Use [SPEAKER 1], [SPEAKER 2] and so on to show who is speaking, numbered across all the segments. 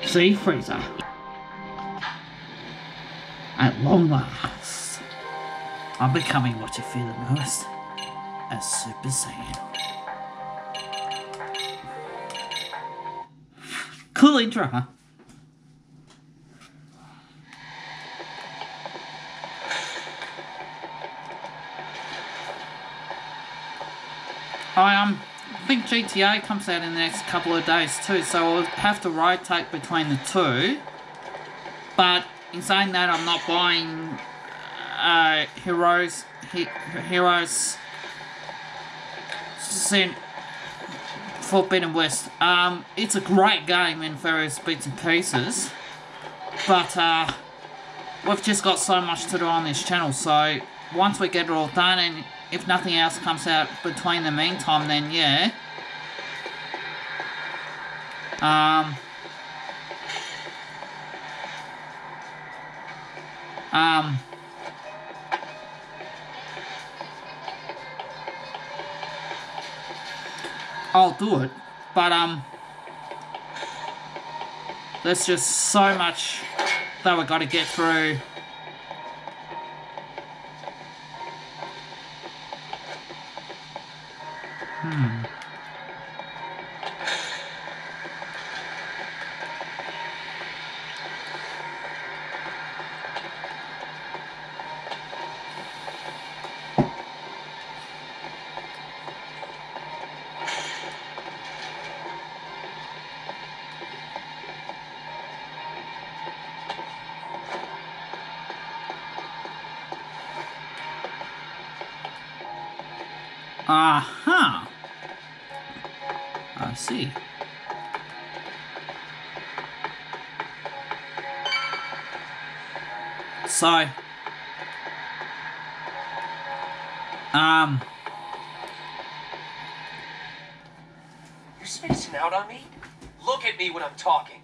[SPEAKER 1] See, Frieza? At long last, I'm becoming what you fear the most, a Super Saiyan. Cool intro, huh? I think GTA comes out in the next couple of days too, so I'll have to rotate between the two. But in saying that, I'm not buying Heroes Forbidden West. It's a great game in various bits and pieces, but we've just got so much to do on this channel, so once we get it all done, and if nothing else comes out between the meantime, then yeah. I'll do it, but there's just so much that we gotta get through. Aha! I see. So,
[SPEAKER 2] you're spacing out on me? Look at me when I'm talking.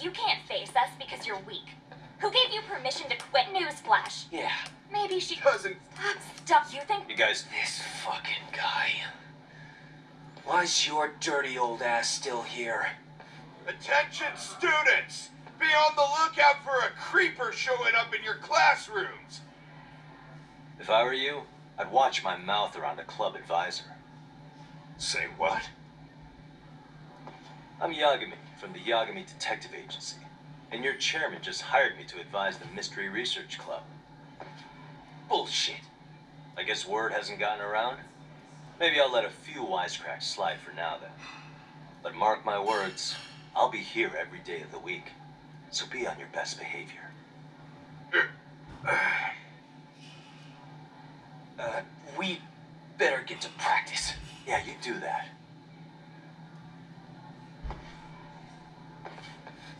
[SPEAKER 3] You can't face us because you're weak. Who gave you permission to quit Newsflash?
[SPEAKER 2] Yeah.
[SPEAKER 3] Maybe she
[SPEAKER 2] Doesn't.
[SPEAKER 3] Stop, you think?
[SPEAKER 2] You guys. This fucking guy. Why's your dirty old ass still here?
[SPEAKER 4] Attention students! Be on the lookout for a creeper showing up in your classrooms!
[SPEAKER 5] If I were you, I'd watch my mouth around a club advisor.
[SPEAKER 4] Say what?
[SPEAKER 5] I'm Yagami from the Yagami Detective Agency, and your chairman just hired me to advise the Mystery Research Club. Bullshit. I guess word hasn't gotten around? Maybe I'll let a few wisecracks slide for now then. But mark my words, I'll be here every day of the week. So be on your best behavior.
[SPEAKER 2] We better get to practice.
[SPEAKER 5] Yeah, you do that.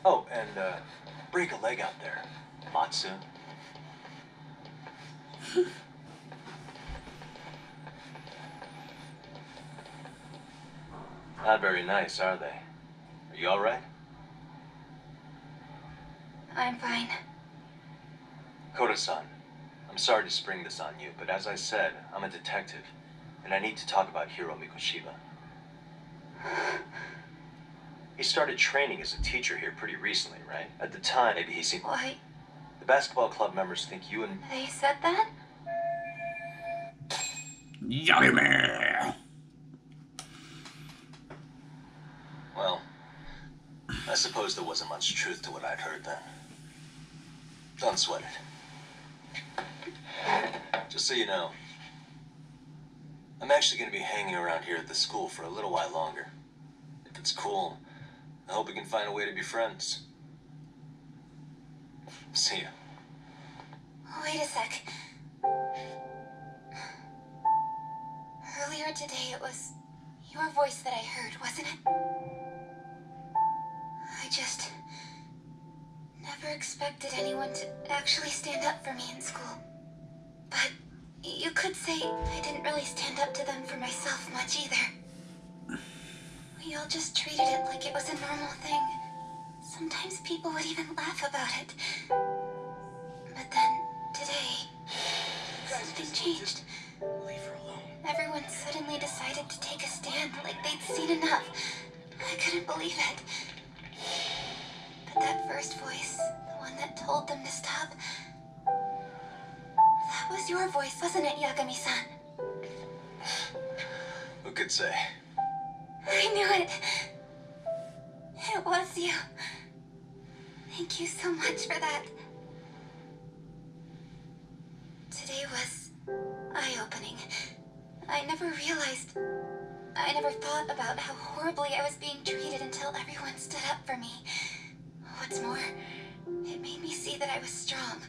[SPEAKER 5] Oh, and break a leg out there, Matsu. Not very nice, are they? Are you all right?
[SPEAKER 3] I'm fine.
[SPEAKER 5] Koda-san, I'm sorry to spring this on you, but as I said, I'm a detective, and I need to talk about Hiro Mikoshiba. He started training as a teacher here pretty recently, right? At the time, maybe he seemed...
[SPEAKER 3] Why?
[SPEAKER 5] The basketball club members think you and...
[SPEAKER 3] They said that?
[SPEAKER 1] Yagami!
[SPEAKER 5] Well, I suppose there wasn't much truth to what I'd heard then. Don't sweat it. Just so you know, I'm actually going to be hanging around here at the school for a little while longer. If it's cool, I hope we can find a way to be friends. See ya.
[SPEAKER 3] Wait a sec. Earlier today, it was your voice that I heard, wasn't it? I just never expected anyone to actually stand up for me in school. But you could say I didn't really stand up to them for myself much either. We all just treated it like it was a normal thing. Sometimes people would even laugh about it. But then, today, something changed.
[SPEAKER 2] Leave her alone.
[SPEAKER 3] Everyone suddenly decided to take a stand like they'd seen enough. I couldn't believe it. But first voice, the one that told them to stop. That was your voice, wasn't it, Yagami-san?
[SPEAKER 5] Who could say?
[SPEAKER 3] I knew it. It was you. Thank you so much for that. Today was eye-opening. I never thought about how horribly I was being treated until everyone stood up for me. What's more, it made me see that I was strong.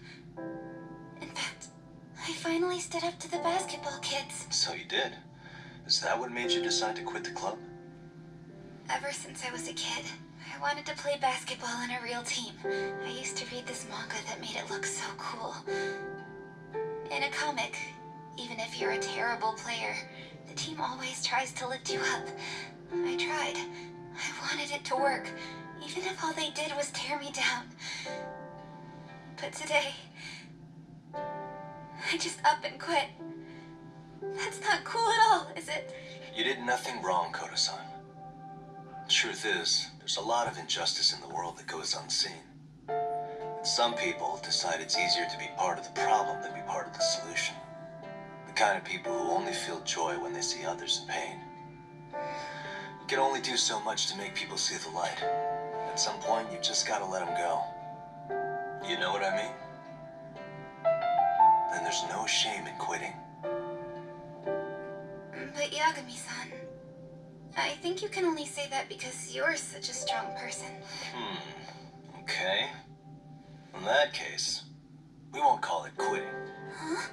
[SPEAKER 3] In fact, I finally stood up to the basketball kids.
[SPEAKER 5] So you did. Is that what made you decide to quit the club?
[SPEAKER 3] Ever since I was a kid, I wanted to play basketball on a real team. I used to read this manga that made it look so cool. In a comic, even if you're a terrible player, the team always tries to lift you up. I tried. I wanted it to work, even if all they did was tear me down. But today, I just up and quit. That's not cool at all, is it?
[SPEAKER 5] You did nothing wrong, Koto-san. Truth is, there's a lot of injustice in the world that goes unseen. And some people decide it's easier to be part of the problem than be part of the solution. The kind of people who only feel joy when they see others in pain. You can only do so much to make people see the light. At some point, you just gotta let them go. You know what I mean? Then there's no shame in quitting.
[SPEAKER 3] But Yagami-san, I think you can only say that because you're such a strong person.
[SPEAKER 5] Okay. In that case, we won't call it quitting.
[SPEAKER 3] Huh?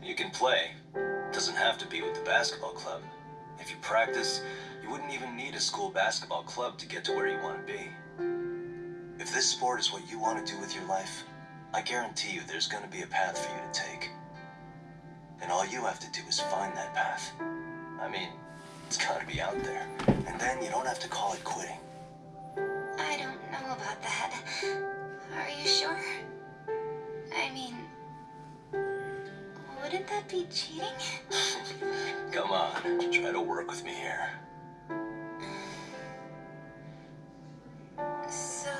[SPEAKER 5] You can play. It doesn't have to be with the basketball club. If you practice, you wouldn't even need a school basketball club to get to where you want to be. If this sport is what you want to do with your life, I guarantee you there's going to be a path for you to take. And all you have to do is find that path. I mean, it's got to be out there. And then you don't have to call it quitting.
[SPEAKER 3] I don't know about that. Are you sure? I mean, wouldn't that be cheating?
[SPEAKER 5] Come on, try to work with me here.
[SPEAKER 3] So,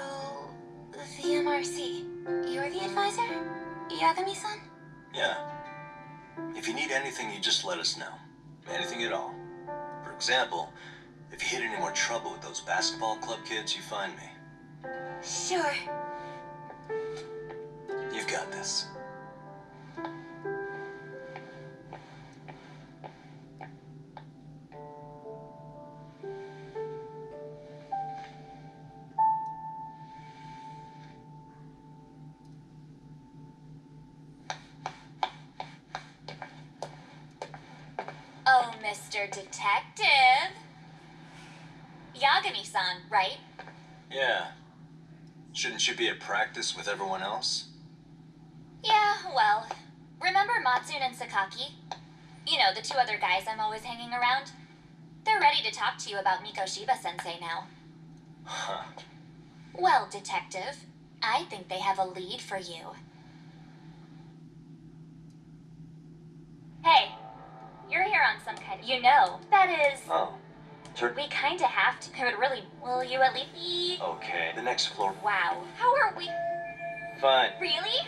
[SPEAKER 3] the MRC, you're the advisor? Yagami-san?
[SPEAKER 5] Yeah. If you need anything, you just let us know. Anything at all. For example, if you hit any more trouble with those basketball club kids, you find me.
[SPEAKER 3] Sure.
[SPEAKER 5] You've got this.
[SPEAKER 6] Oh, Mr. Detective. Yagami-san, right?
[SPEAKER 5] Yeah. Shouldn't you be at practice with everyone else?
[SPEAKER 6] Yeah, well, remember Matsune and Sakaki? You know, the two other guys I'm always hanging around? They're ready to talk to you about Mikoshiba-sensei now.
[SPEAKER 5] Huh.
[SPEAKER 6] Well, Detective, I think they have a lead for you. Hey, you're here on some kind of... You know, that is...
[SPEAKER 5] Oh.
[SPEAKER 6] We kinda have to. It would really... Will you at least be...
[SPEAKER 5] Okay, the next floor.
[SPEAKER 6] Wow. How are we...
[SPEAKER 5] Fine.
[SPEAKER 6] Really?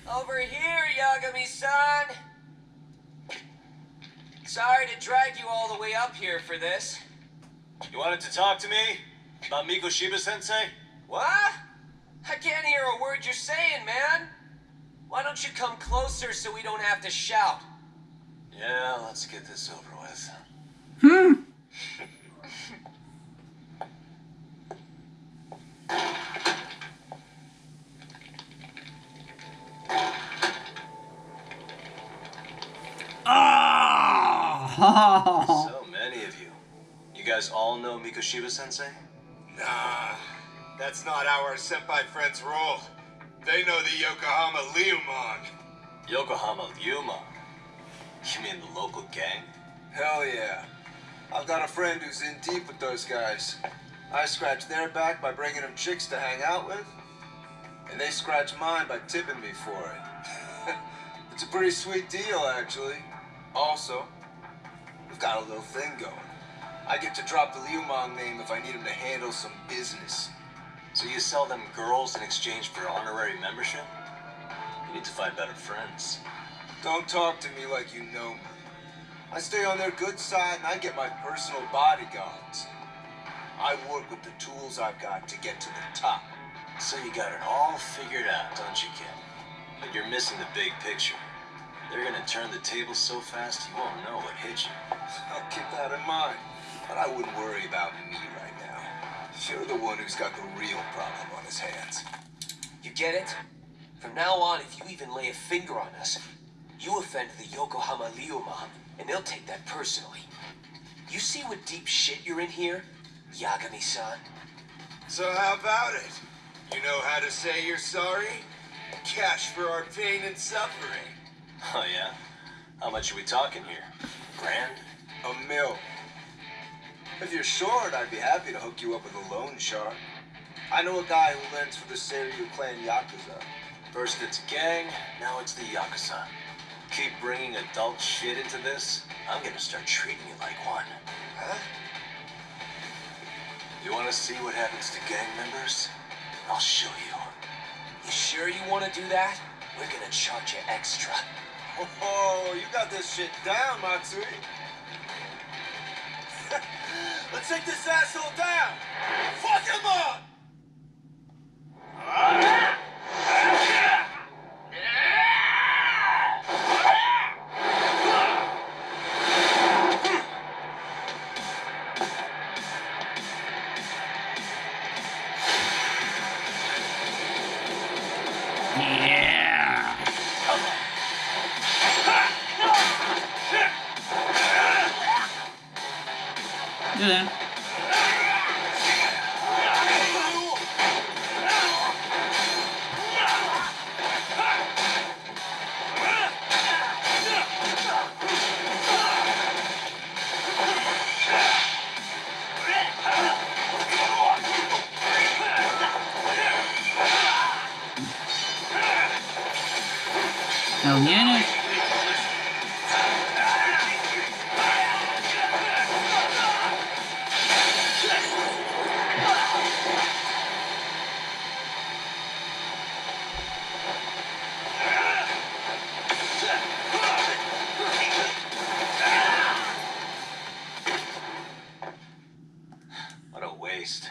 [SPEAKER 2] Over here, Yagami-san! Sorry to drag you all the way up here for this.
[SPEAKER 5] You wanted to talk to me? About Mikoshiba-sensei?
[SPEAKER 2] What? I can't hear a word you're saying, man! Why don't you come closer so we don't have to shout?
[SPEAKER 5] Yeah, let's get this over with.
[SPEAKER 1] Ah!
[SPEAKER 5] So many of you. You guys all know Mikoshiba-sensei?
[SPEAKER 4] Nah, That's not how our senpai friends roll. They know the Yokohama Leomon.
[SPEAKER 5] Yokohama Yuma? You mean the local gang?
[SPEAKER 7] Hell yeah. I've got a friend who's in deep with those guys. I scratch their back by bringing them chicks to hang out with, and they scratch mine by tipping me for it. It's a pretty sweet deal, actually. Also, we've got a little thing going. I get to drop the Liumang name if I need him to handle some business.
[SPEAKER 5] So you sell them girls in exchange for honorary membership? You need to find better friends.
[SPEAKER 7] Don't talk to me like you know me. I stay on their good side and I get my personal bodyguards. I work with the tools I've got to get to the top.
[SPEAKER 5] So you got it all figured out, don't you, kid? But you're missing the big picture. They're gonna turn the tables so fast you won't know what hit you.
[SPEAKER 7] I'll keep that in mind. But I wouldn't worry about me right now. You're the one who's got the real problem on his hands.
[SPEAKER 2] You get it? From now on, if you even lay a finger on us, you offend the Yokohama Leomon, and they'll take that personally. You see what deep shit you're in here, Yagami-san?
[SPEAKER 4] So how about it? You know how to say you're sorry? Cash for our pain and suffering.
[SPEAKER 5] Oh, yeah? How much are we talking here? Grand?
[SPEAKER 7] $1 million. If you're short, I'd be happy to hook you up with a loan shark. I know a guy who lends for the Seiryu clan Yakuza.
[SPEAKER 5] First it's a gang, now it's the Yakuza. Keep bringing adult shit into this, I'm gonna start treating you like one.
[SPEAKER 2] Huh?
[SPEAKER 5] You wanna see what happens to gang members? I'll show you.
[SPEAKER 2] You sure you want to do that? We're gonna charge you extra.
[SPEAKER 7] Oh, you got this shit down, Matsui. Let's take this asshole down! Fuck him up!
[SPEAKER 1] Yeah. Good then. Hell yeah.
[SPEAKER 5] What a waste.